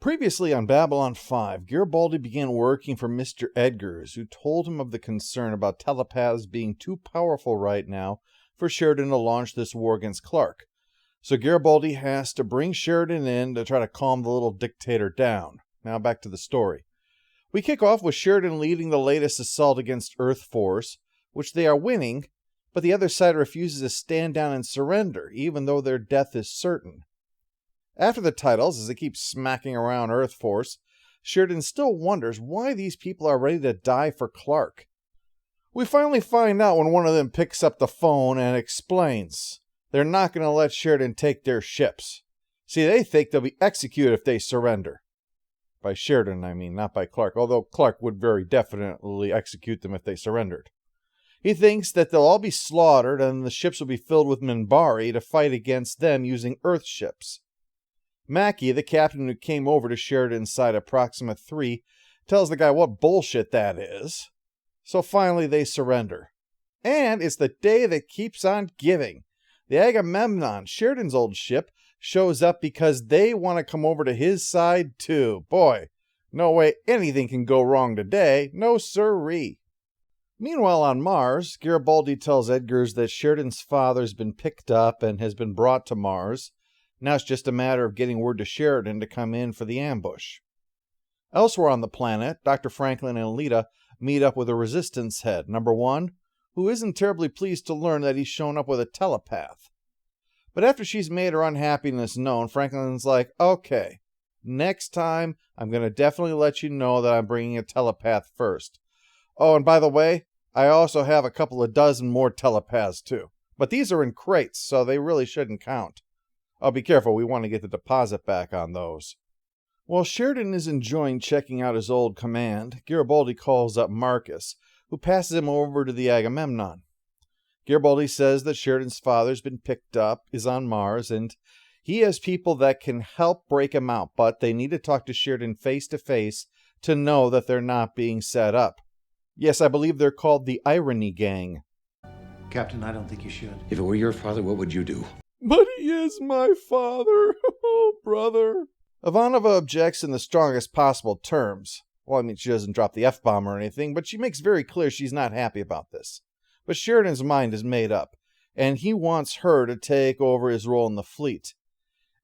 Previously on Babylon 5, Garibaldi began working for Mr. Edgars, who told him of the concern about telepaths being too powerful right now for Sheridan to launch this war against Clark. So Garibaldi has to bring Sheridan in to try to calm the little dictator down. Now back to the story. We kick off with Sheridan leading the latest assault against Earth Force, which they are winning, but the other side refuses to stand down and surrender, even though their death is certain. After the titles, as they keep smacking around Earth Force, Sheridan still wonders why these people are ready to die for Clark. We finally find out when one of them picks up the phone and explains they're not going to let Sheridan take their ships. See, they think they'll be executed if they surrender. By Sheridan, I mean, not by Clark, although Clark would very definitely execute them if they surrendered. He thinks that they'll all be slaughtered and the ships will be filled with Minbari to fight against them using Earth ships. Mackey, the captain who came over to Sheridan's side at Proxima 3, tells the guy what bullshit that is. So finally they surrender. And it's the day that keeps on giving. The Agamemnon, Sheridan's old ship, shows up because they want to come over to his side too. Boy, no way anything can go wrong today. No sirree. Meanwhile on Mars, Garibaldi tells Edgars that Sheridan's father's been picked up and has been brought to Mars. Now it's just a matter of getting word to Sheridan to come in for the ambush. Elsewhere on the planet, Dr. Franklin and Lita meet up with a resistance head, number 1, who isn't terribly pleased to learn that he's shown up with a telepath. But after she's made her unhappiness known, Franklin's like, okay, next time I'm going to definitely let you know that I'm bringing a telepath first. Oh, and by the way, I also have a couple of dozen more telepaths too. But these are in crates, so they really shouldn't count. Oh, be careful, we want to get the deposit back on those. While Sheridan is enjoying checking out his old command, Garibaldi calls up Marcus, who passes him over to the Agamemnon. Garibaldi says that Sheridan's father's been picked up, is on Mars, and he has people that can help break him out, but they need to talk to Sheridan face to face to know that they're not being set up. Yes, I believe they're called the Irony Gang. Captain, I don't think you should. If it were your father, what would you do? But he is my father, oh brother. Ivanova objects in the strongest possible terms. Well, I mean, she doesn't drop the F-bomb or anything, but she makes very clear she's not happy about this. But Sheridan's mind is made up, and he wants her to take over his role in the fleet.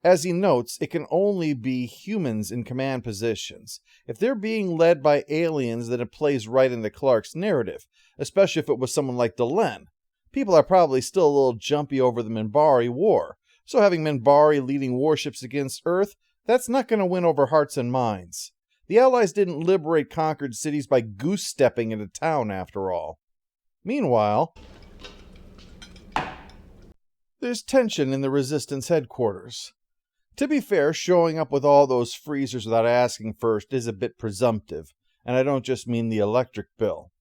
As he notes, it can only be humans in command positions. If they're being led by aliens, then it plays right into Clark's narrative, especially if it was someone like Delenn. People are probably still a little jumpy over the Minbari War, so having Minbari leading warships against Earth, that's not going to win over hearts and minds. The Allies didn't liberate conquered cities by goose-stepping into town, after all. Meanwhile, there's tension in the Resistance headquarters. To be fair, showing up with all those freezers without asking first is a bit presumptive, and I don't just mean the electric bill.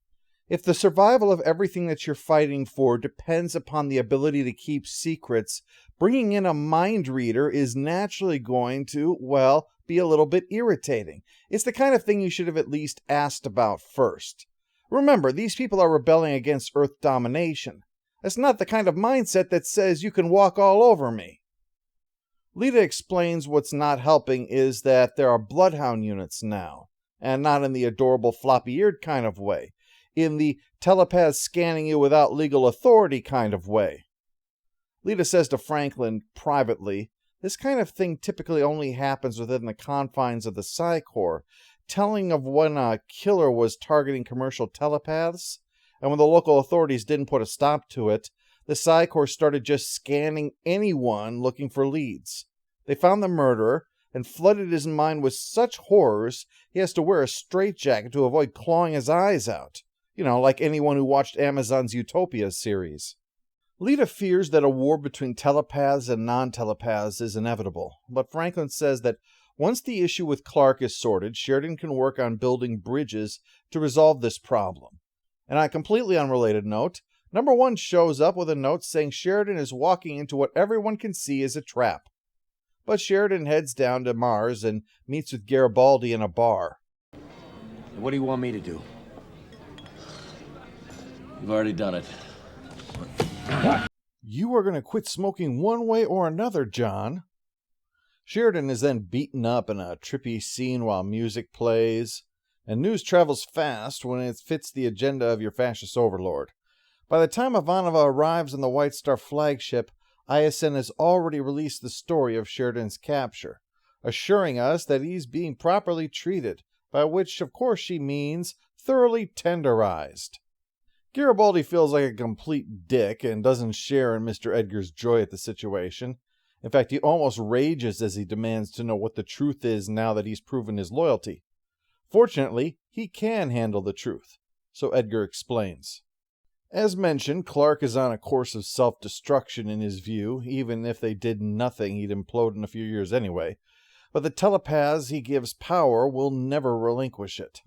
If the survival of everything that you're fighting for depends upon the ability to keep secrets, bringing in a mind reader is naturally going to, well, be a little bit irritating. It's the kind of thing you should have at least asked about first. Remember, these people are rebelling against Earth domination. That's not the kind of mindset that says you can walk all over me. Lita explains what's not helping is that there are bloodhound units now, and not in the adorable floppy-eared kind of way. In the telepath scanning you without legal authority kind of way. Lita says to Franklin privately, this kind of thing typically only happens within the confines of the Psi Corps, telling of when a killer was targeting commercial telepaths, and when the local authorities didn't put a stop to it, the Psi Corps started just scanning anyone looking for leads. They found the murderer, and flooded his mind with such horrors he has to wear a straitjacket to avoid clawing his eyes out. You know, like anyone who watched Amazon's Utopia series. Lita fears that a war between telepaths and non-telepaths is inevitable, but Franklin says that once the issue with Clark is sorted, Sheridan can work on building bridges to resolve this problem. And on a completely unrelated note, number 1 shows up with a note saying Sheridan is walking into what everyone can see is a trap. But Sheridan heads down to Mars and meets with Garibaldi in a bar. What do you want me to do? You've already done it. You are going to quit smoking one way or another, John. Sheridan is then beaten up in a trippy scene while music plays, and news travels fast when it fits the agenda of your fascist overlord. By the time Ivanova arrives on the White Star flagship, ISN has already released the story of Sheridan's capture, assuring us that he's being properly treated, by which, of course, she means thoroughly tenderized. Garibaldi feels like a complete dick and doesn't share in Mr. Edgar's joy at the situation. In fact, he almost rages as he demands to know what the truth is now that he's proven his loyalty. Fortunately, he can handle the truth, so Edgar explains. As mentioned, Clark is on a course of self-destruction in his view. Even if they did nothing, he'd implode in a few years anyway. But the telepaths he gives power will never relinquish it.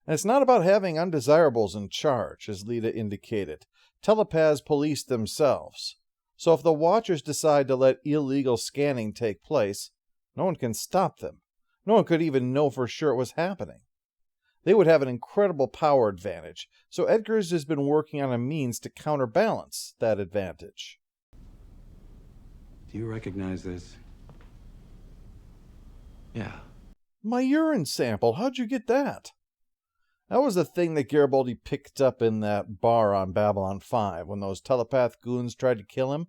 And it's not about having undesirables in charge, as Lita indicated. Telepaths police themselves. So if the Watchers decide to let illegal scanning take place, no one can stop them. No one could even know for sure it was happening. They would have an incredible power advantage, so Edgars has been working on a means to counterbalance that advantage. Do you recognize this? Yeah. My urine sample, how'd you get that? That was the thing that Garibaldi picked up in that bar on Babylon 5 when those telepath goons tried to kill him.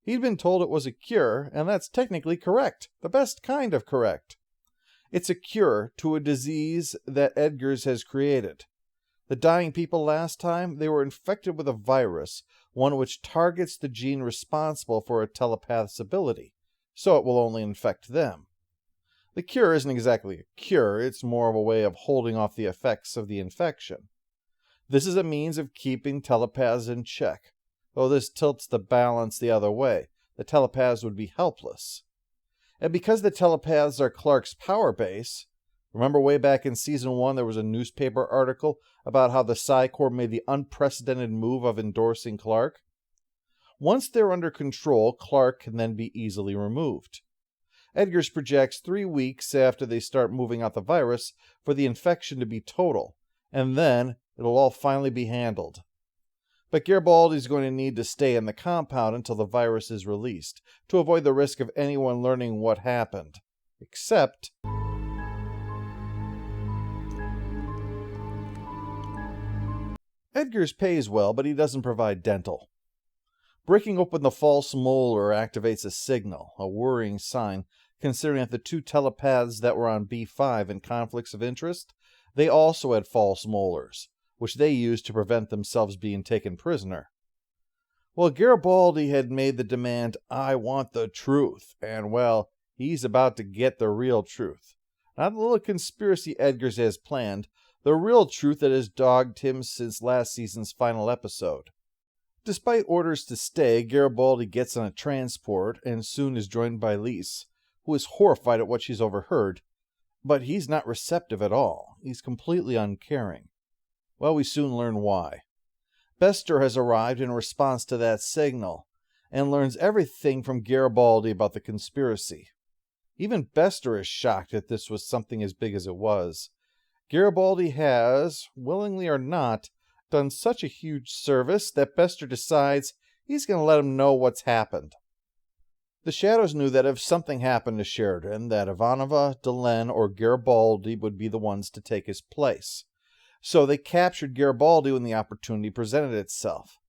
He'd been told it was a cure, and that's technically correct. The best kind of correct. It's a cure to a disease that Edgars has created. The dying people last time, they were infected with a virus, one which targets the gene responsible for a telepath's ability, so it will only infect them. The cure isn't exactly a cure, it's more of a way of holding off the effects of the infection. This is a means of keeping telepaths in check, though this tilts the balance the other way. The telepaths would be helpless. And because the telepaths are Clark's power base, remember way back in Season 1 there was a newspaper article about how the Psi Corps made the unprecedented move of endorsing Clark? Once they're under control, Clark can then be easily removed. Edgars projects 3 weeks after they start moving out the virus for the infection to be total, and then it'll all finally be handled. But Garibaldi's going to need to stay in the compound until the virus is released, to avoid the risk of anyone learning what happened. Except... Edgars pays well, but he doesn't provide dental. Breaking open the false molar activates a signal, a worrying sign, considering that the 2 telepaths that were on B5 in conflicts of interest, they also had false molars, which they used to prevent themselves being taken prisoner. Well, Garibaldi had made the demand, "I want the truth," and well, he's about to get the real truth. Not the little conspiracy Edgars has planned, the real truth that has dogged him since last season's final episode. Despite orders to stay, Garibaldi gets on a transport and soon is joined by Lise, who is horrified at what she's overheard. But he's not receptive at all. He's completely uncaring. Well, we soon learn why. Bester has arrived in response to that signal, and learns everything from Garibaldi about the conspiracy. Even Bester is shocked that this was something as big as it was. Garibaldi has, willingly or not, done such a huge service that Bester decides he's going to let him know what's happened. The Shadows knew that if something happened to Sheridan, that Ivanova, Delenn, or Garibaldi would be the ones to take his place. So they captured Garibaldi when the opportunity presented itself.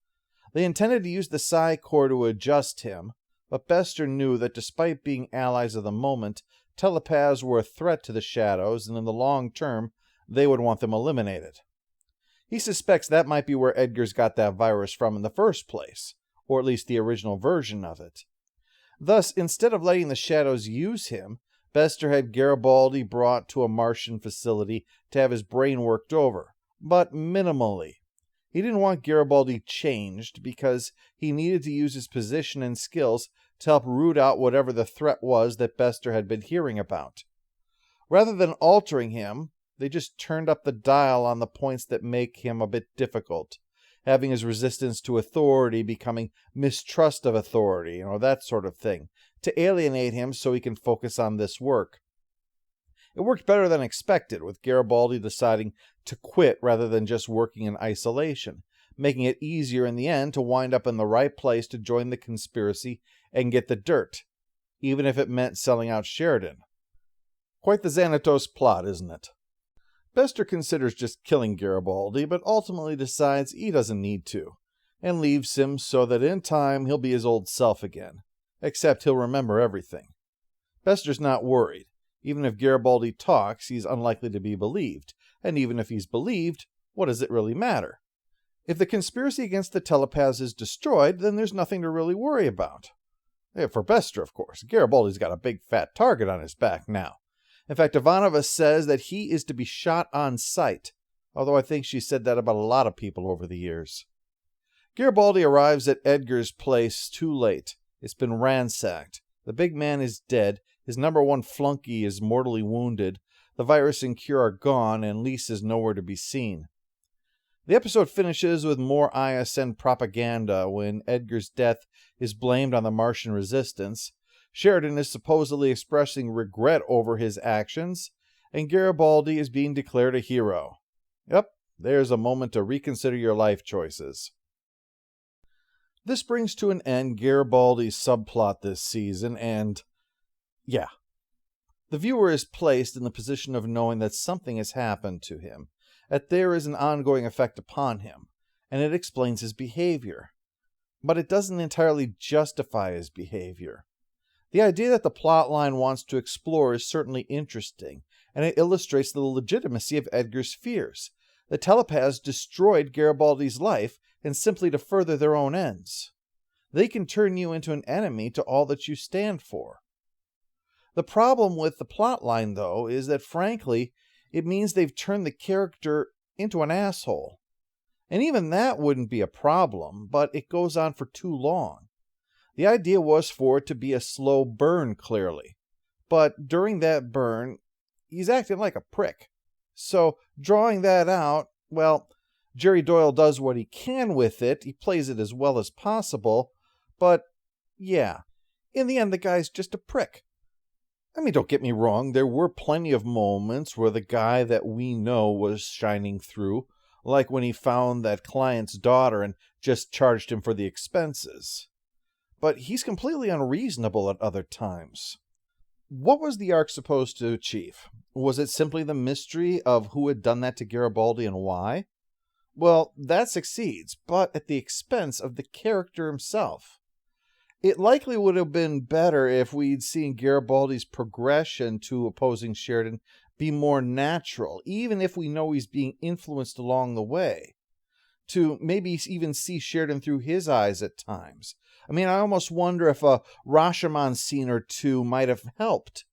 They intended to use the Psi Corps to adjust him, but Bester knew that despite being allies of the moment, telepaths were a threat to the Shadows, and in the long term, they would want them eliminated. He suspects that might be where Edgars got that virus from in the first place, or at least the original version of it. Thus, instead of letting the Shadows use him, Bester had Garibaldi brought to a Martian facility to have his brain worked over, but minimally. He didn't want Garibaldi changed because he needed to use his position and skills to help root out whatever the threat was that Bester had been hearing about. Rather than altering him, they just turned up the dial on the points that make him a bit difficult, having his resistance to authority becoming mistrust of authority, that sort of thing, to alienate him so he can focus on this work. It worked better than expected, with Garibaldi deciding to quit rather than just working in isolation, making it easier in the end to wind up in the right place to join the conspiracy and get the dirt. even if it meant selling out Sheridan. Quite the Xanatos plot, isn't it? Bester considers just killing Garibaldi, but ultimately decides he doesn't need to, and leaves him so that in time he'll be his old self again, except he'll remember everything. Bester's not worried. Even if Garibaldi talks, he's unlikely to be believed, and even if he's believed, what does it really matter? If the conspiracy against the telepaths is destroyed, then there's nothing to really worry about. For Bester, of course. Garibaldi's got a big fat target on his back now. In fact, Ivanova says that he is to be shot on sight, although I think she said that about a lot of people over the years. Garibaldi arrives at Edgar's place too late. It's been ransacked. The big man is dead, his number one flunky is mortally wounded, the virus and cure are gone, and Lise is nowhere to be seen. The episode finishes with more ISN propaganda when Edgar's death is blamed on the Martian resistance. Sheridan is supposedly expressing regret over his actions, and Garibaldi is being declared a hero. Yep, there's a moment to reconsider your life choices. This brings to an end Garibaldi's subplot this season, and yeah, the viewer is placed in the position of knowing that something has happened to him, that there is an ongoing effect upon him, and it explains his behavior. But it doesn't entirely justify his behavior. The idea that the plotline wants to explore is certainly interesting, and it illustrates the legitimacy of Edgar's fears. The telepaths destroyed Garibaldi's life, and simply to further their own ends. They can turn you into an enemy to all that you stand for. The problem with the plotline, though, is that, frankly, it means they've turned the character into an asshole. And even that wouldn't be a problem, but it goes on for too long. The idea was for it to be a slow burn, clearly. But during that burn, he's acting like a prick. So, drawing that out, well, Jerry Doyle does what he can with it. He plays it as well as possible. But, yeah, in the end, the guy's just a prick. I mean, don't get me wrong, there were plenty of moments where the guy that we know was shining through, like when he found that client's daughter and just charged him for the expenses. But he's completely unreasonable at other times. What was the arc supposed to achieve? Was it simply the mystery of who had done that to Garibaldi and why? Well, that succeeds, but at the expense of the character himself. It likely would have been better if we'd seen Garibaldi's progression to opposing Sheridan be more natural, even if we know he's being influenced along the way. To maybe even see Sheridan through his eyes at times. I mean, I almost wonder if a Rashomon scene or two might have helped.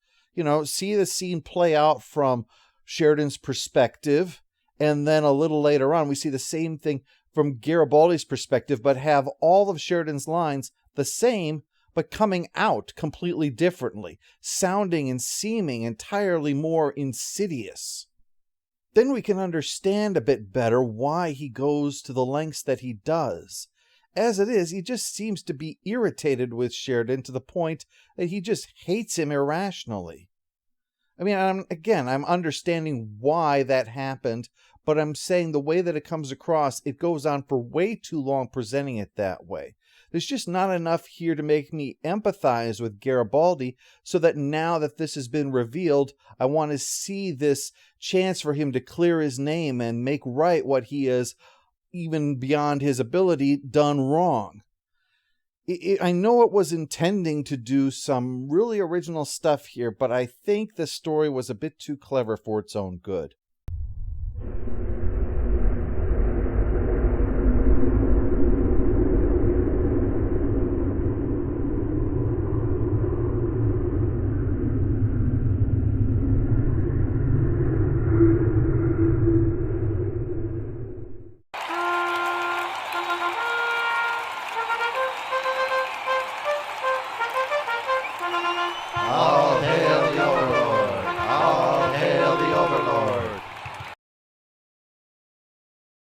See the scene play out from Sheridan's perspective, and then a little later on we see the same thing from Garibaldi's perspective, but have all of Sheridan's lines the same, but coming out completely differently, sounding and seeming entirely more insidious. Then we can understand a bit better why he goes to the lengths that he does. As it is, he just seems to be irritated with Sheridan to the point that he just hates him irrationally. I mean, I'm understanding why that happened, but I'm saying the way that it comes across, it goes on for way too long presenting it that way. There's just not enough here to make me empathize with Garibaldi, so that now that this has been revealed, I want to see this chance for him to clear his name and make right what he has, even beyond his ability, done wrong. I know it was intending to do some really original stuff here, but I think the story was a bit too clever for its own good.